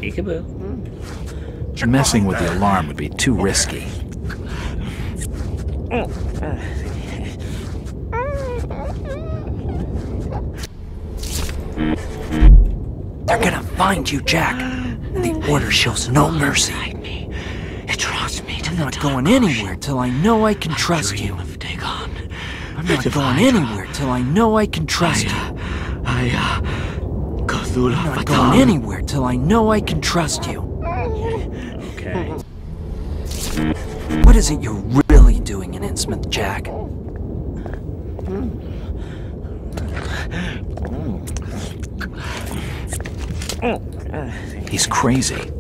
Peekaboo. Messing with the alarm would be too risky. They're gonna find you, Jack. The order shows no mercy. I'm not going anywhere till I know I can trust you. I'm not going anywhere till I know I can trust you. Cthulhu. I'm not going anywhere till I know I can trust you. Okay. What is it you're really doing in Innsmouth, Jack? He's crazy.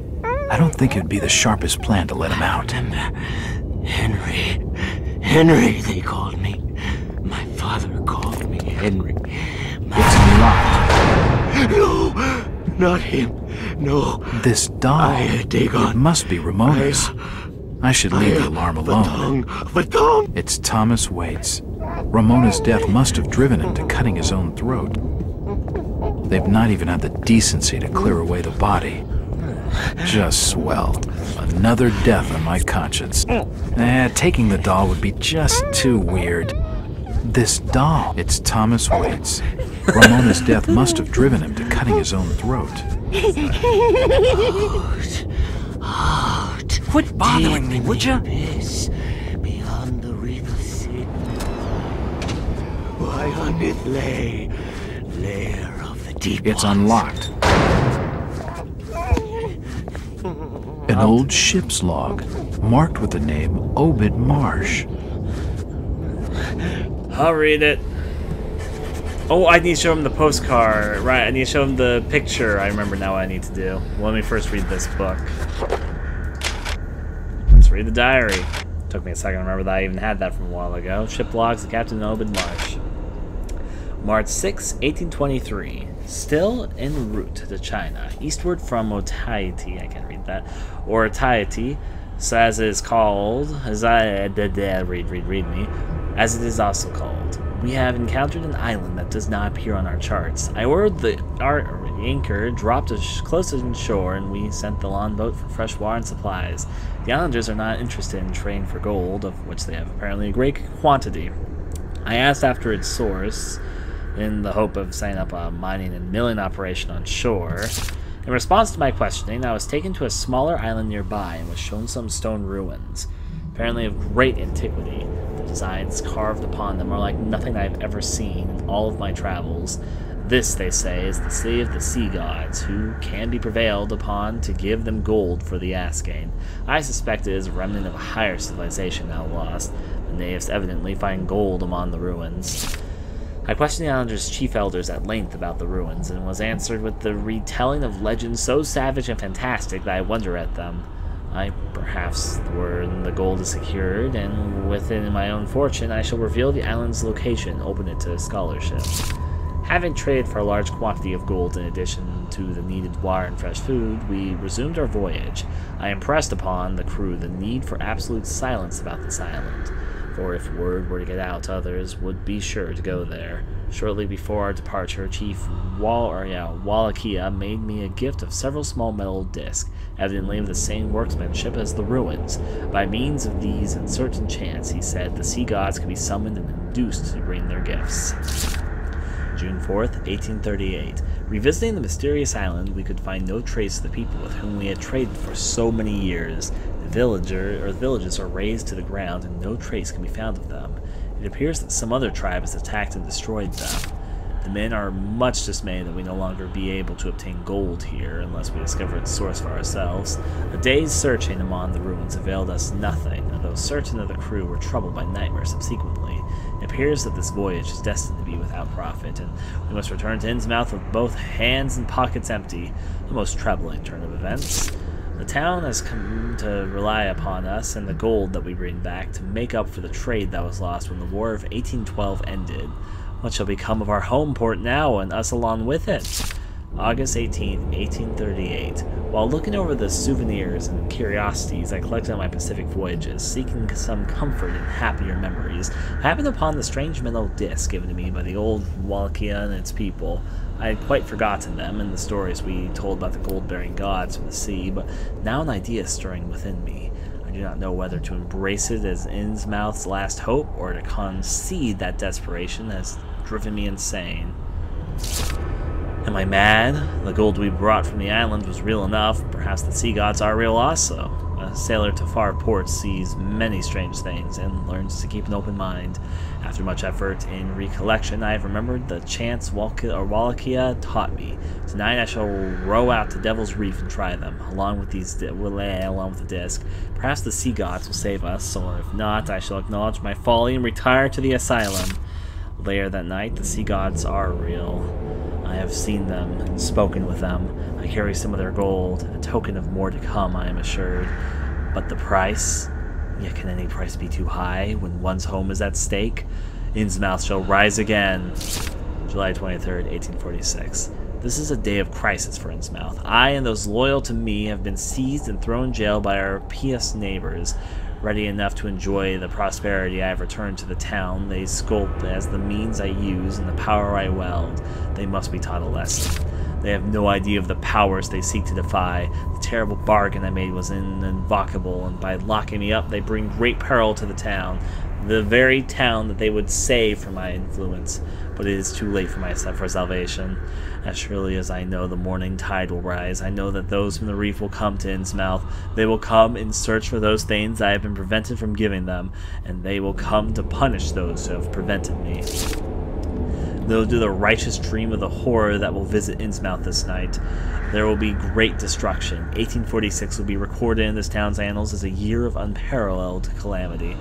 I don't think it'd be the sharpest plan to let him out. Henry, they called me. My father called me Henry. It's unlocked. No, not him. No. This doll. Dagon. It must be Ramona's. I should leave the alarm alone. It's Thomas Waits. Ramona's death must have driven him to cutting his own throat. They've not even had the decency to clear away the body. Just swell. Another death on my conscience. Taking the doll would be just too weird. This doll. It's Thomas Waits. Ramona's death must have driven him to cutting his own throat. Quit bothering me, would ya? Beyond the river sin. Why on it lay, lair of the deep. It's unlocked. An old ship's log, marked with the name Obed Marsh. I'll read it. Oh, I need to show him the postcard. Right, I need to show him the picture. I remember now what I need to do. Let me first read this book. Let's read the diary. Took me a second to remember that I even had that from a while ago. Ship logs of Captain Obed Marsh. March 6, 1823. Still en route to China, eastward from Otaiti. I can't read that. Or Otaiti, so as it is called, as it is also called. We have encountered an island that does not appear on our charts. I ordered our anchor dropped close to shore, and we sent the longboat for fresh water and supplies. The islanders are not interested in trading for gold, of which they have apparently a great quantity. I asked after its source, in the hope of setting up a mining and milling operation on shore. In response to my questioning, I was taken to a smaller island nearby and was shown some stone ruins, apparently of great antiquity. The designs carved upon them are like nothing I've ever seen in all of my travels. This, they say, is the city of the sea gods, who can be prevailed upon to give them gold for the asking. I suspect it is a remnant of a higher civilization now lost. The natives evidently find gold among the ruins. I questioned the islanders' chief elders at length about the ruins, and was answered with the retelling of legends so savage and fantastic that I wonder at them. Perhaps when the gold is secured, and within my own fortune, I shall reveal the island's location, open it to scholarship. Having traded for a large quantity of gold in addition to the needed water and fresh food, we resumed our voyage. I impressed upon the crew the need for absolute silence about this island, for if word were to get out, others would be sure to go there. Shortly before our departure, Chief Wallachia made me a gift of several small metal discs, evidently of the same workmanship as the ruins. By means of these and certain chants, he said, the sea gods could be summoned and induced to bring their gifts. June 4th, 1838. Revisiting the mysterious island, we could find no trace of the people with whom we had traded for so many years. The villages are razed to the ground, and no trace can be found of them. It appears that some other tribe has attacked and destroyed them. The men are much dismayed that we no longer be able to obtain gold here unless we discover its source for ourselves. A day's searching among the ruins availed us nothing, although certain of the crew were troubled by nightmares subsequently. It appears that this voyage is destined to be without profit, and we must return to Innsmouth with both hands and pockets empty, a most troubling turn of events. The town has come to rely upon us and the gold that we bring back to make up for the trade that was lost when the War of 1812 ended. What shall become of our home port now, and us along with it? August 18th, 1838. While looking over the souvenirs and curiosities I collected on my Pacific voyages, seeking some comfort and happier memories, I happened upon the strange metal disc given to me by the old Wallachia and its people. I had quite forgotten them and the stories we told about the gold-bearing gods from the sea, but now an idea is stirring within me. I do not know whether to embrace it as Innsmouth's last hope, or to concede that desperation has driven me insane. Am I mad? The gold we brought from the island was real enough. Perhaps the sea gods are real also. A sailor to far ports sees many strange things and learns to keep an open mind. After much effort and recollection, I have remembered the chants Wallachia taught me. Tonight I shall row out to Devil's Reef and try them, along with the disc. Perhaps the sea gods will save us, or if not, I shall acknowledge my folly and retire to the asylum. Later that night, the sea gods are real. I have seen them and spoken with them. I carry some of their gold, a token of more to come, I am assured. But the price? Yet can any price be too high when one's home is at stake? Innsmouth shall rise again. July 23rd, 1846. This is a day of crisis for Innsmouth. I and those loyal to me have been seized and thrown in jail by our pious neighbors. Ready enough to enjoy the prosperity I have returned to the town, they sculpt as the means I use and the power I wield. They must be taught a lesson. They have no idea of the powers they seek to defy. The terrible bargain I made was invocable, and by locking me up, they bring great peril to the town. The very town that they would save from my influence. But it is too late for salvation. As surely as I know the morning tide will rise, I know that those from the reef will come to Innsmouth. They will come in search for those things I have been prevented from giving them, and they will come to punish those who have prevented me. They'll do the righteous dream of the horror that will visit Innsmouth this night. There will be great destruction. 1846 will be recorded in this town's annals as a year of unparalleled calamity.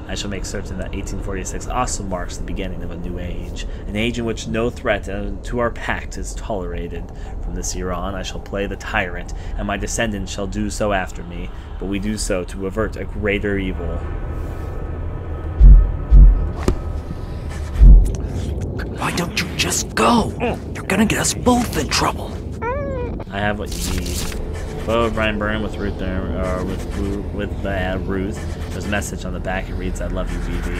I shall make certain that 1846 also marks the beginning of a new age, an age in which no threat to our pact is tolerated. From this year on, I shall play the tyrant, and my descendants shall do so after me, but we do so to avert a greater evil. Why don't you just go? You're gonna get us both in trouble. I have what you need. Photo of Brian Byrne with Ruth. There's a message on the back. It reads, "I love you, BB."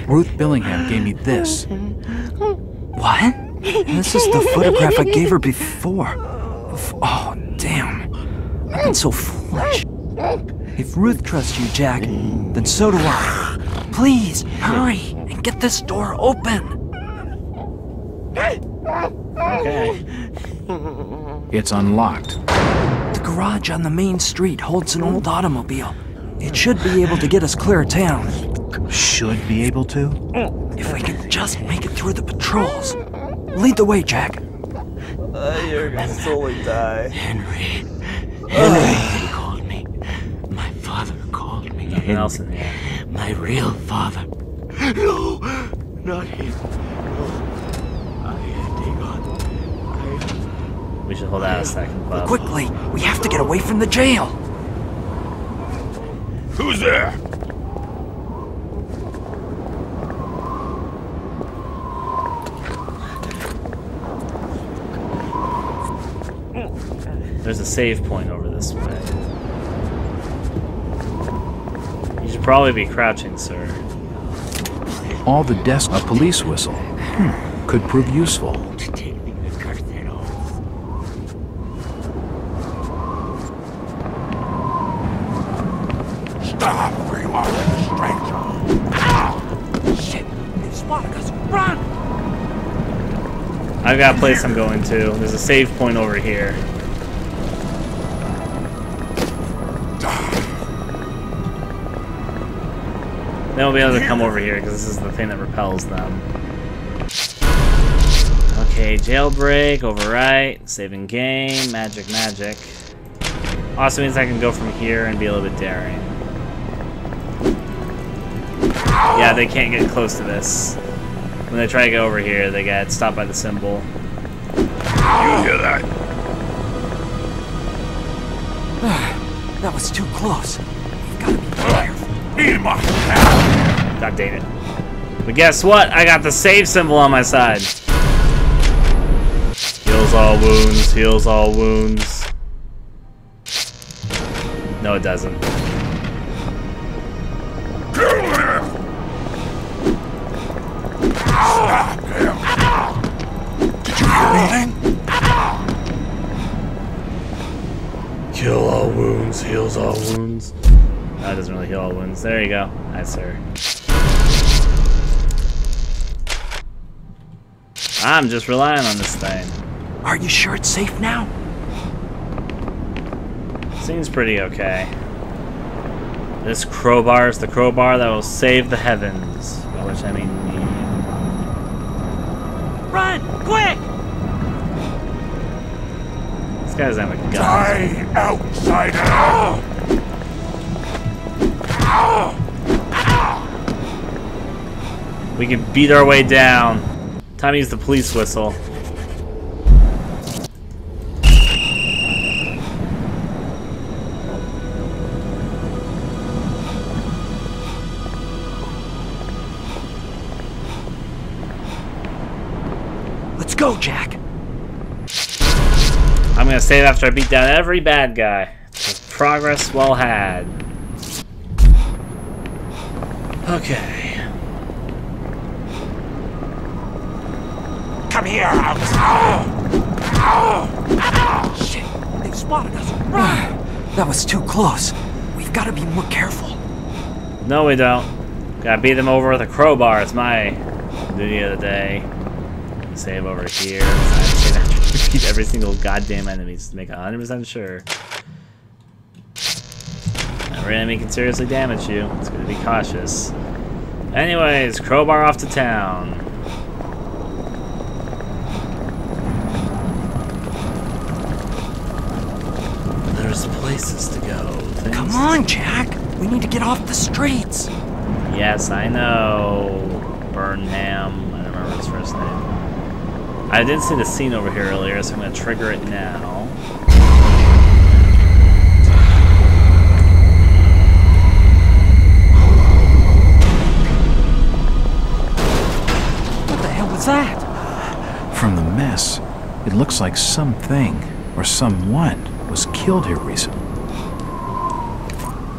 Ruth Billingham gave me this. What? This is the photograph I gave her before. Oh, damn. I've been so foolish. If Ruth trusts you, Jack, then so do I. Please, hurry and get this door open. Okay. It's unlocked. The garage on the main street holds an old automobile. It should be able to get us clear of town. Should be able to? If we could just make it through the patrols. Lead the way, Jack. You're gonna slowly die. Henry, they called me. My father called me. Nothing else in here. My real father. No, not him. We should hold out a second, Bob. Quickly, we have to get away from the jail. Who's there? There's a save point over this way. You should probably be crouching, sir. All the desk, a police whistle. Could prove useful. Stop where you are, stranger. Shit, they spotted us. Run! I've got a place I'm going to. There's a save point over here. Then we'll be able to come over here because this is the thing that repels them. Okay, jailbreak, overwrite, saving game, magic. Also means I can go from here and be a little bit daring. Yeah, they can't get close to this. When they try to go over here, they get stopped by the symbol. You hear that? That was too close. We've got to be careful. Need my God dang it. But guess what? I got the save symbol on my side. Heals all wounds, heals all wounds. No, it doesn't. Kill him! Stop him! Did you hear anything? Kill all wounds, heals all wounds. That doesn't really heal all wounds. There you go. Nice, sir. I'm just relying on this thing. Are you sure it's safe now? Seems pretty okay. This crowbar is the crowbar that will save the heavens. By which I mean me. Run! Quick! This guy doesn't have a gun. Die, outsider! We can beat our way down. Time to use the police whistle. Let's go, Jack. I'm gonna save after I beat down every bad guy. Progress well had. Okay. Come here, outsider! Shit, they've spotted us. Run! That was too close. We've got to be more careful. No, we don't. Gotta beat them over with a crowbar. It's my duty of the day. Save over here. I save after I beat every single goddamn enemy just to make 100% sure. Every enemy can seriously damage you. It's gonna be cautious. Anyways, crowbar off to town. There's places to go. Come on, Jack. We need to get off the streets. Yes, I know. Burnham. I don't remember his first name. I didn't see the scene over here earlier, so I'm going to trigger it now. What the hell was that? From the mess, it looks like something or someone was killed here recently.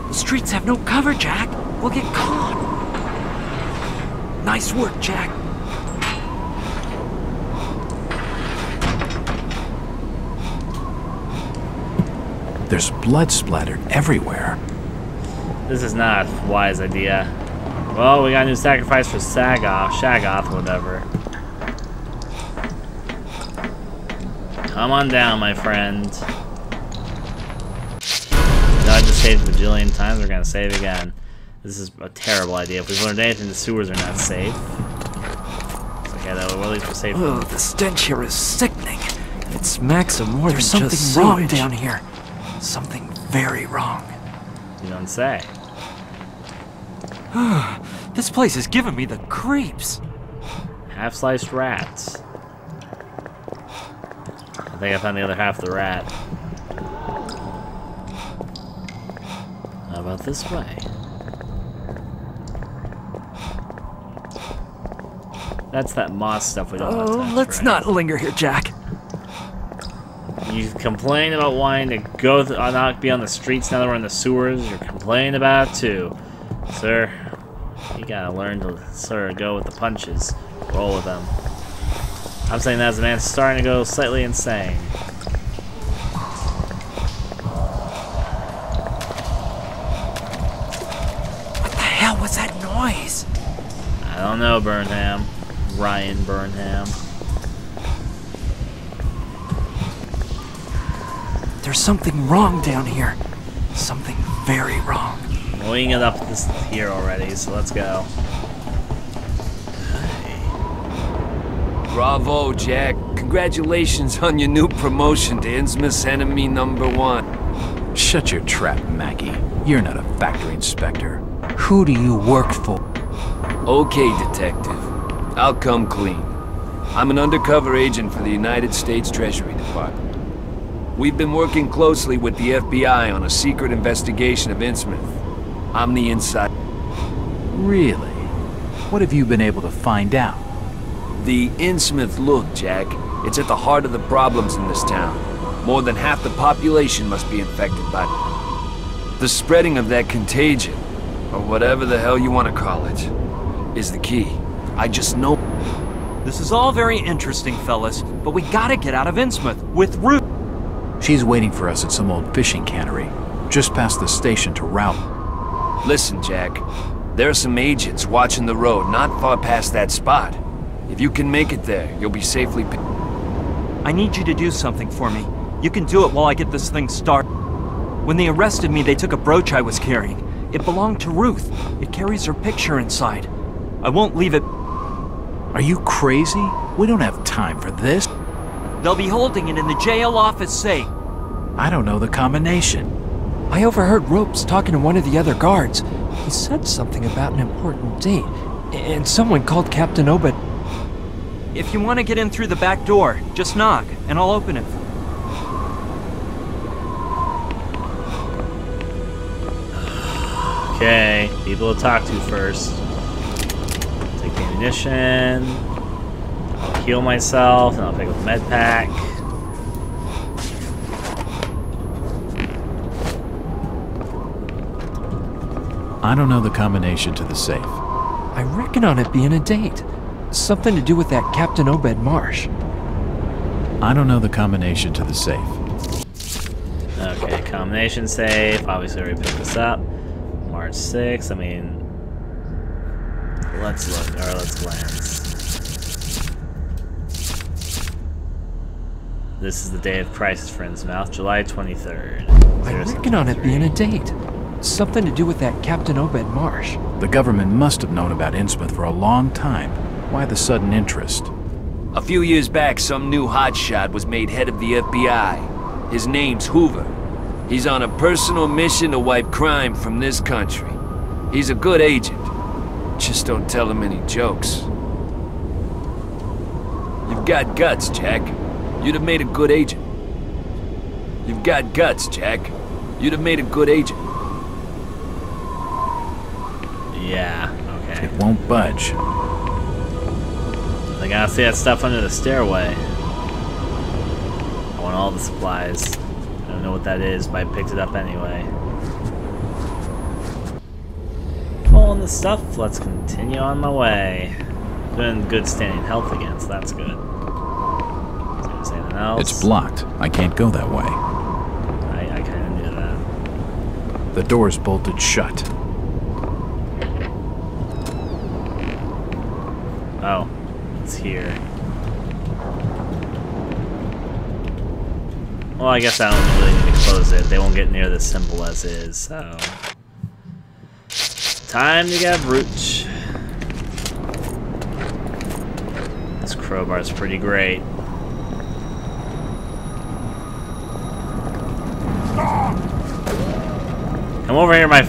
The streets have no cover, Jack. We'll get caught. Nice work, Jack. There's blood splattered everywhere. This is not a wise idea. Well, we got a new sacrifice for Shagoth, whatever. Come on down, my friend. I just saved a bajillion times, we're gonna save again. This is a terrible idea. If we've learned anything, the sewers are not safe. It's okay though, well, at least we're safe. Oh, the stench here is sickening. It smacks of more There's than something just wrong sewage. down here. Something very wrong. You don't say. This place is giving me the creeps. Half-sliced rats. I think I found the other half of the rat. How about this way? That's that moss stuff we don't want to touch, Let's right? not linger here, Jack. You complain about wanting to go not be on the streets now that we're in the sewers. You're complaining about it too. Sir, you gotta learn to, go with the punches. Roll with them. I'm saying that as a man starting to go slightly insane. What the hell was that noise? I don't know, Burnham. Ryan Burnham. There's something wrong down here. Something very wrong. We can get up this here already, so let's go. Bravo, Jack. Congratulations on your new promotion to Innsmouth's enemy #1. Shut your trap, Mackie. You're not a factory inspector. Who do you work for? Okay, detective. I'll come clean. I'm an undercover agent for the United States Treasury Department. We've been working closely with the FBI on a secret investigation of Innsmouth. I'm the inside. Really? What have you been able to find out? The Innsmouth look, Jack. It's at the heart of the problems in this town. More than half the population must be infected by the spreading of that contagion, or whatever the hell you want to call it, is the key. I just know. This is all very interesting, fellas, but we gotta get out of Innsmouth with Ruth. She's waiting for us at some old fishing cannery, just past the station to route. Listen, Jack. There are some agents watching the road not far past that spot. If you can make it there, you'll be safely... I need you to do something for me. You can do it while I get this thing started. When they arrested me, they took a brooch I was carrying. It belonged to Ruth. It carries her picture inside. I won't leave it. Are you crazy? We don't have time for this. They'll be holding it in the jail office safe. I don't know the combination. I overheard Ropes talking to one of the other guards. He said something about an important date, and someone called Captain Obed. If you want to get in through the back door, just knock, and I'll open it for you. Okay, people to talk to first. Take the ammunition. I'll heal myself, and I'll pick up the med pack. I don't know the combination to the safe. I reckon on it being a date. Something to do with that Captain Obed Marsh. I don't know the combination to the safe. Okay, combination safe. Obviously, I already picked this up. March 6th. I mean, let's look, or let's glance. This is the day of crisis for Innsmouth, July 23rd. I reckon on it being a date. Something to do with that Captain Obed Marsh. The government must have known about Innsmouth for a long time. Why the sudden interest? A few years back, some new hotshot was made head of the FBI. His name's Hoover. He's on a personal mission to wipe crime from this country. He's a good agent. Just don't tell him any jokes. You've got guts, Jack. You'd have made a good agent. You've got guts, Jack. You'd have made a good agent. Yeah, okay. It won't budge. I gotta see that stuff under the stairway. I want all the supplies. I don't know what that is, but I picked it up anyway. Pulling the stuff, let's continue on my way. Doing good standing health again, so that's good. Is there anything else? It's blocked. I can't go that way. I kinda knew that. The door's bolted shut. Oh, it's here. Well, I guess I don't really need to close it. They won't get near the symbol as is, so... Time to get a brooch. This crowbar's pretty great. Come over here, my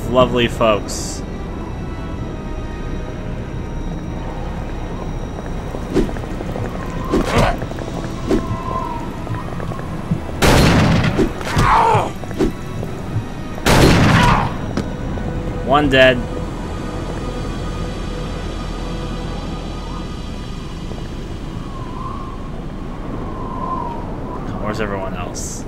lovely folks. One dead. Where's everyone else?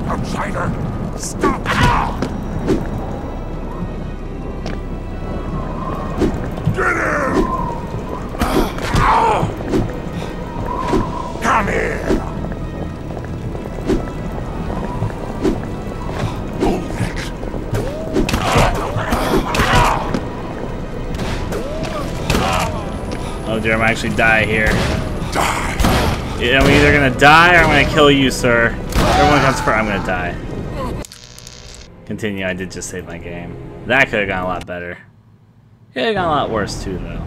Outsider! Stop! Get him! Come here! Move it! Oh dear, I might actually die here. Die! Yeah, I'm either gonna die or I'm gonna kill you, sir. Everyone comes first, I'm gonna die. Continue, I did just save my game. That could have gone a lot better. Could have gone a lot worse too, though.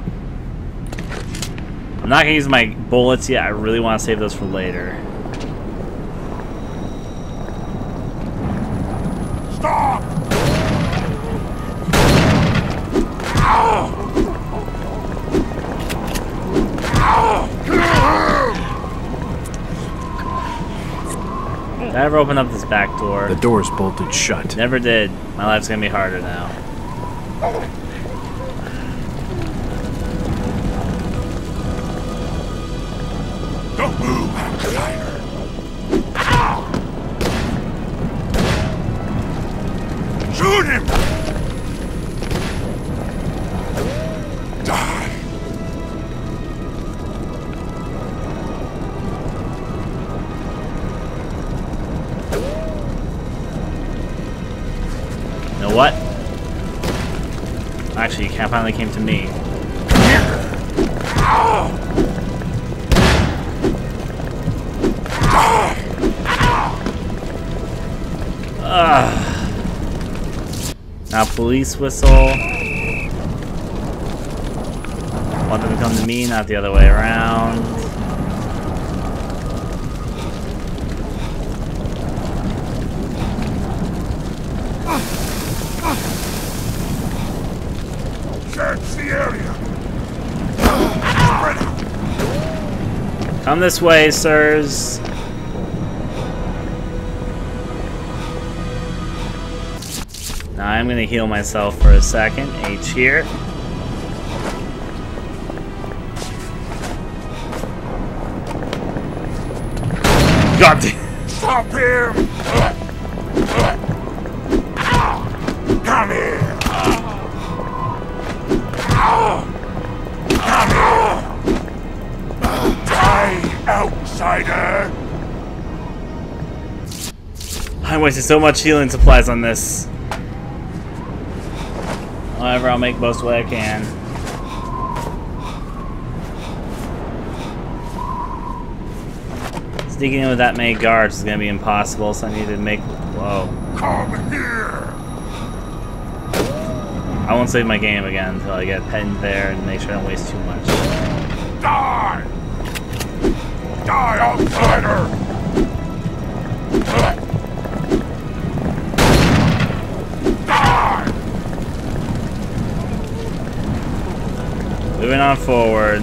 I'm not gonna use my bullets yet, I really want to save those for later. Stop! Kill him! Did I ever open up this back door? The door's bolted shut. Never did. My life's gonna be harder now. Don't move, outsider. Shoot him! Die! You know what? Actually, you finally came to me. Now police whistle. Want them to come to me, not the other way around. Search the area. Spread out. Come this way, sirs. Now I'm gonna heal myself for a second. H here. God damn. Stop him! Come here! Come here! Die, outsider! I wasted so much healing supplies on this. However, I'll make most way I can. Sneaking in with that many guards is gonna be impossible, so I need to make. Whoa. Come here! I won't save my game again until I get pinned there and make sure I don't waste too much. Die! Die, outsider! Die! Moving on forward.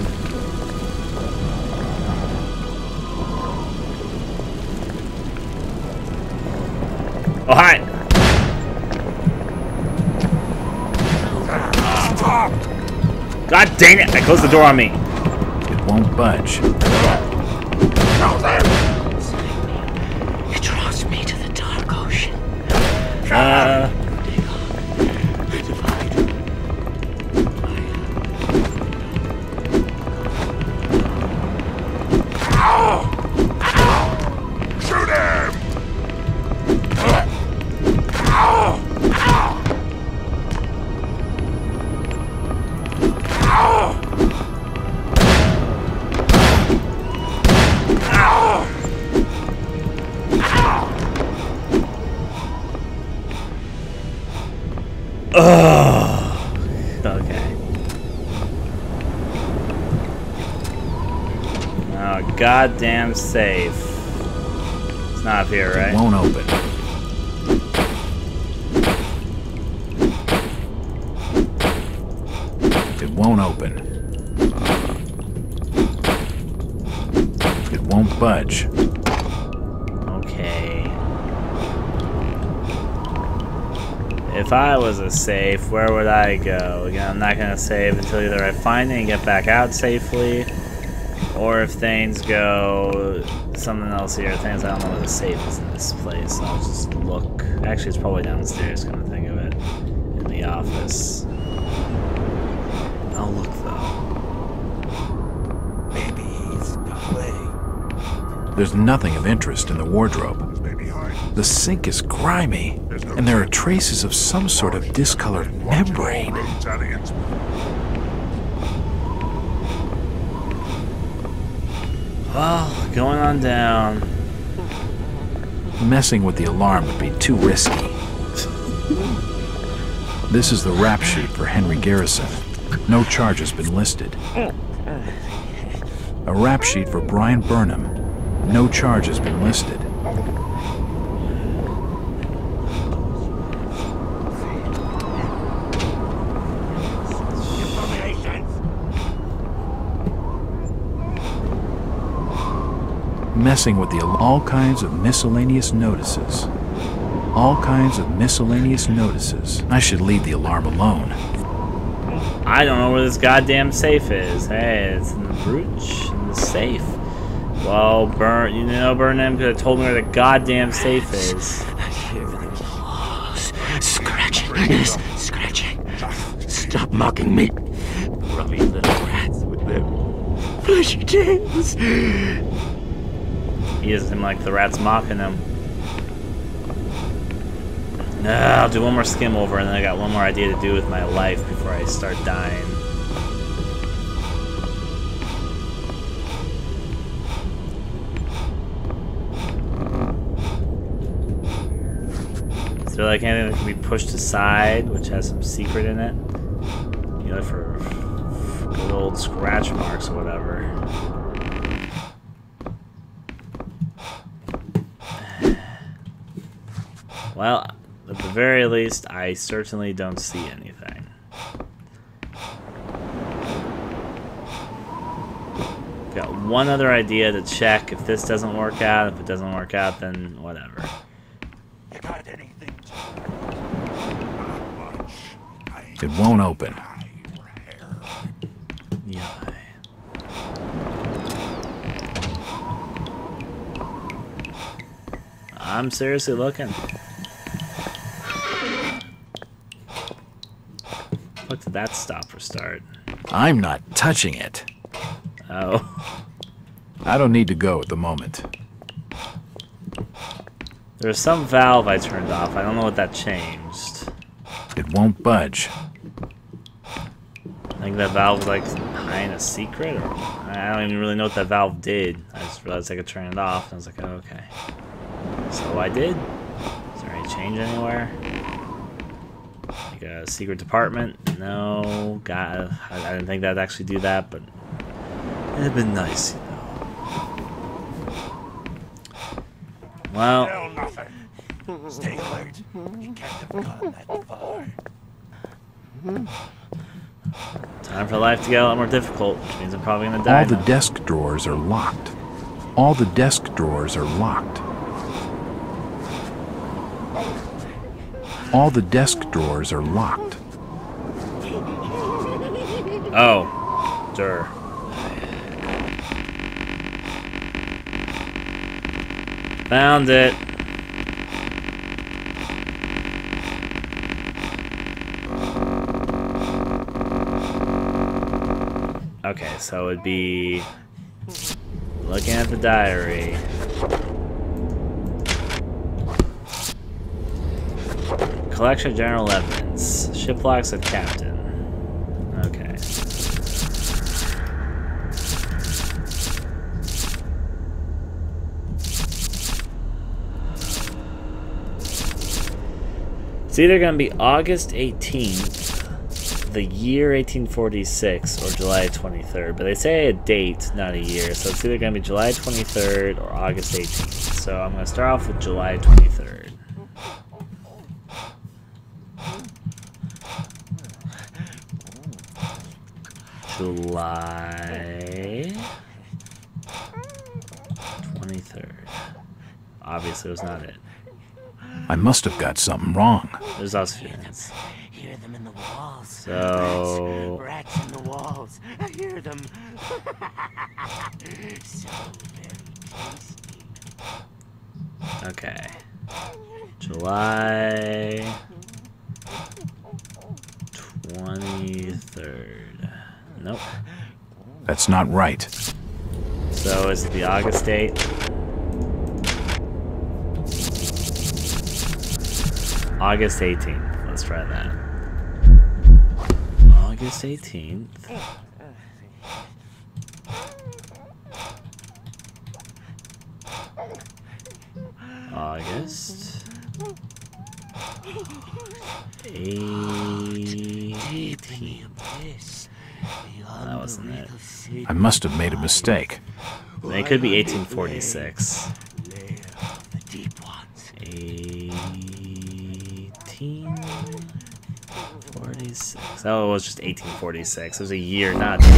Oh, hi! Stop! God dang it! I closed the door on me. It won't budge. It draws me to the dark ocean. Shoot him! Okay. Now, goddamn safe. It's not up here, right? It won't open. It won't open. It won't budge. Okay. If I was a safe, where would I go? Again, I'm not gonna save until either I find it and get back out safely, or if things go something else here. Things I don't know where the safe is in this place. I'll just look. Actually, it's probably downstairs. Come to think of it, in the office. I'll look though. Maybe he's to play. There's nothing of interest in the wardrobe. Maybe hide. The sink is grimy, and there are traces of some sort of discolored membrane. Roads, aliens. Well, going on down. Messing with the alarm would be too risky. This is the rap sheet for Henry Garrison. No charge has been listed. A rap sheet for Brian Burnham. No charge has been listed. messing with the all kinds of miscellaneous notices. All kinds of miscellaneous notices. I should leave the alarm alone. I don't know where this goddamn safe is. Hey, it's in the brooch, in the safe. Well, Burnham could have told me where the goddamn safe is. I hear them in the walls. Scratching. Yes, scratching. Stop mocking me. Grubby little rats with their fleshy tails. He doesn't seem like the rat's mocking him. I'll do one more skim over, and then I got one more idea to do with my life before I start dying. Is there like anything that can be pushed aside, which has some secret in it? You know, for good old scratch marks or whatever. Well, at the very least, I certainly don't see anything. Got one other idea to check. If this doesn't work out, if it doesn't work out, then whatever. You got anything? It won't open. Yeah. I'm seriously looking. What did that stop or start? I'm not touching it. Oh. I don't need to go at the moment. There's some valve I turned off. I don't know what that changed. It won't budge. I think that valve was like hiding a secret, or I don't even really know what that valve did. I just realized I could turn it off, and I was like, oh, okay. So I did. Is there any change anywhere? Like a secret department? No. God, I didn't think that'd actually do that, but it'd been nice, you know. Well. Still nothing. Stay alert. You can't have gone that far. Time for life to get a lot more difficult, which means I'm probably gonna die. All the now. desk drawers are locked. All the desk drawers are locked. All the desk drawers are locked. Oh. Dur. Found it. Okay, so it'd be looking at the diary. Collection of general evidence. Ship locks of captain. Okay. It's either going to be August 18th, the year 1846, or July 23rd. But they say a date, not a year. So it's either going to be July 23rd or August 18th. So I'm going to start off with July 23rd. July 23rd. Obviously, it was not it. I must have got something wrong. There's also feelings. Hear them in the walls. So Rats in the walls. I hear them. So very tasty. okay. July 23rd. Nope. That's not right. So is it the August date? August 18th. Let's try that. August 18th. August 18th. That wasn't it. I must have made a mistake. It could be 1846. 1846. Oh, it was just 1846. It was a year, not a date.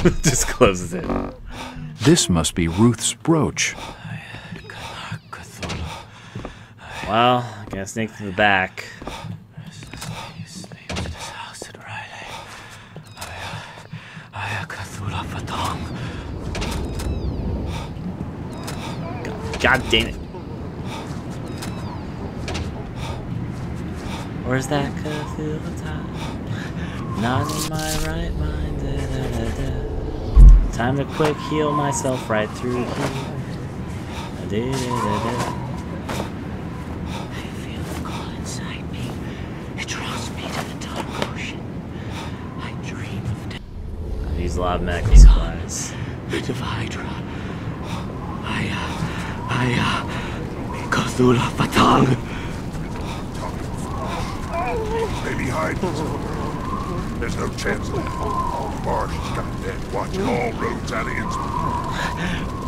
Just closes it. This must be Ruth's brooch. Well, I gotta sneak through the back. God damn it. Where's that Cthulhu time? Not in my right mind. Da, da, da, da. Time to quick heal myself right through here. Da, da, da, da. I feel the call inside me. It draws me to the dark ocean. I dream of death. I've used a lot of medical supplies. Bit of Hydra. Cthulhu Fatang. Maybe hide. There's no chance of that. Marsh's got dead watching all roads out of Innsmouth.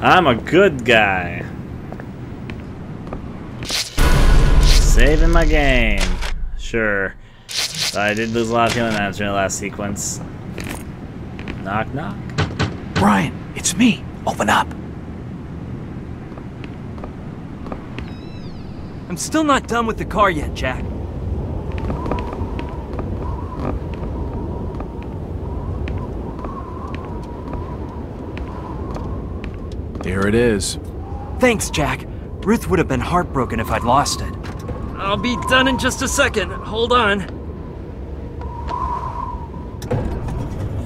I'm a good guy. Saving my game. Sure. But I did lose a lot of healing items during the last sequence. Knock, knock. Brian, it's me. Open up. I'm still not done with the car yet, Jack. Here it is. Thanks, Jack. Ruth would have been heartbroken if I'd lost it. I'll be done in just a second. Hold on.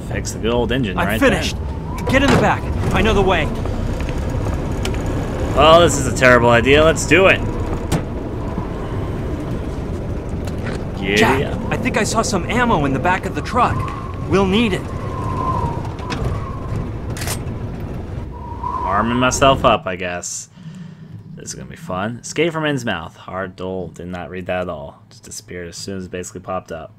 Fix the good old engine right I'm finished. Get in the back. I know the way. there. Oh, this is a terrible idea. Let's do it. Giddy Jack, up. I think I saw some ammo in the back of the truck. We'll need it. Arming myself up, I guess. This is gonna be fun. Escape from Innsmouth. Hard dull. Did not read that at all. Just disappeared as soon as it basically popped up.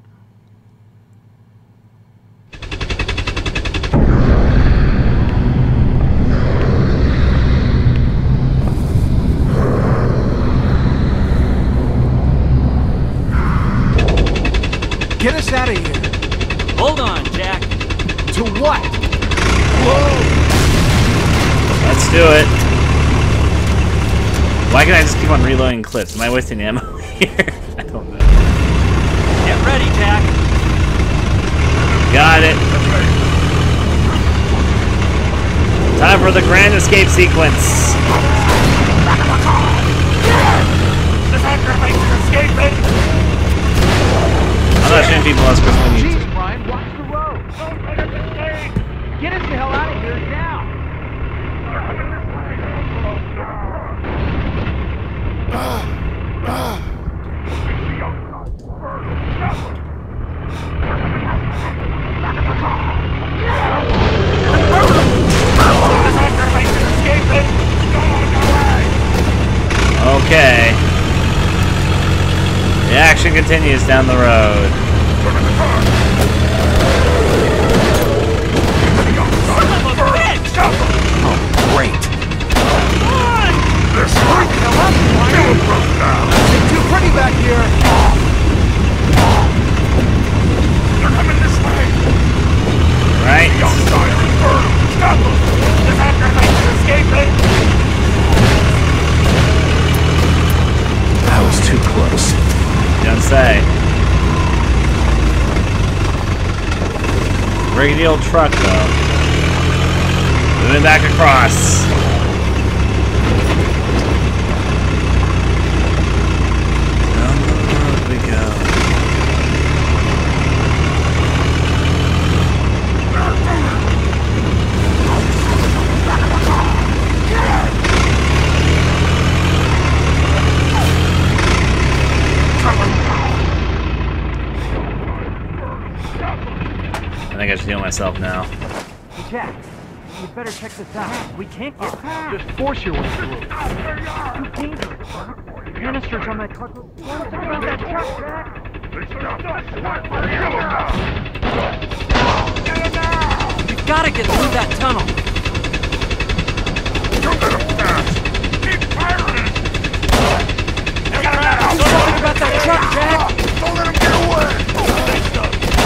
Get us out of here. Hold on, Jack. To what? Let's do it. Why can I just keep on reloading clips? Am I wasting ammo here? I don't know. Get ready, Jack. Got it. Time for the grand escape sequence. I'm not shooting people else because we need to. Brian, watch the road. Get us the hell out of here now. Okay. The action continues down the road. Oh, great. It's too pretty back here. They're coming this way. Right? Stop them! This hacker thinks he's escaping! That was too close. Don't say. Rickety old truck, though. Moving back across. Down the road we go. I think I should heal myself now. Hey, Jack, you better check this out. We can't get... Just force your way through. It's too dangerous. You're gonna canisters on that truck. What about that truck, Jack? We've got to get through that tunnel. Don't let him pass! Keep firing! Do something about that truck, Jack. Don't let him get away!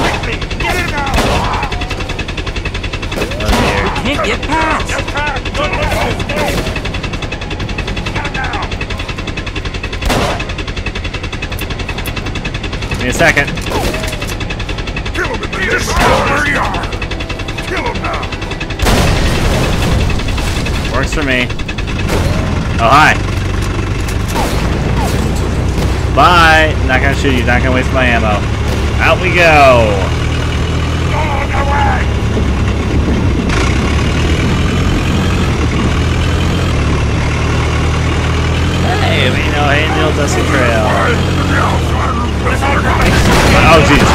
Quickly, get in now! We can't get past. Don't let him escape! Get him now! Give me a second. Kill him in the name of where you are! Kill him now! Works for me. Oh, hi. Bye. Not gonna shoot you. Not gonna waste my ammo. Out we go. On the way! Hey, we know Hay Neil Dusty Trail. Oh, jeez.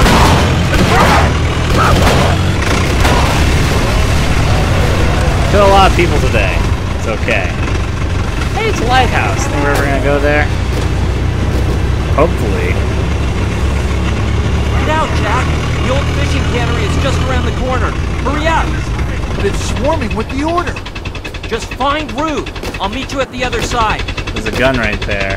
Kill a lot of people today. It's okay. Hey, it's a lighthouse. Think we're ever gonna go there? Hopefully. Get out, Jack. The old fishing cannery is just around the corner. Hurry up. But it's swarming with the order. Just find Ruth. I'll meet you at the other side. There's a gun right there.